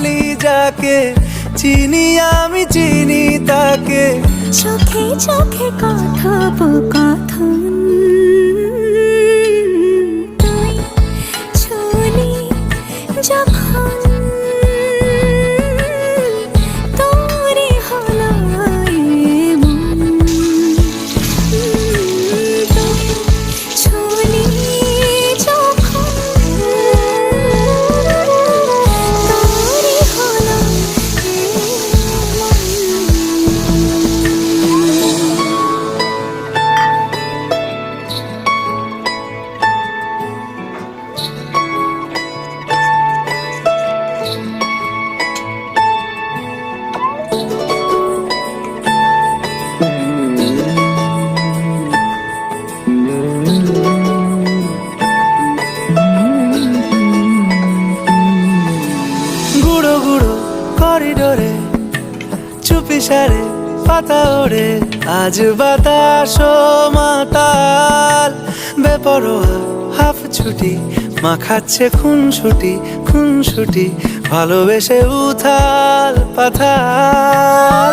বলি যাকে, চিনি আমি চিনি তাকে। চোখে চোখে কথোপকথন, তুই ছুলি যখন তোরে হলো এমন। তুই ছুলি যখন তোরে হলো গুঁড়ো গুঁড়ো করিডোরে চুপি সারে পাতা ওড়ে, আজ বাতাস মাতাল বেপরোয়া হাফ ছুটি, মাখাচ্ছে খুনসুটি খুনসুটি, ভালোবেসে উথাল পাথাল।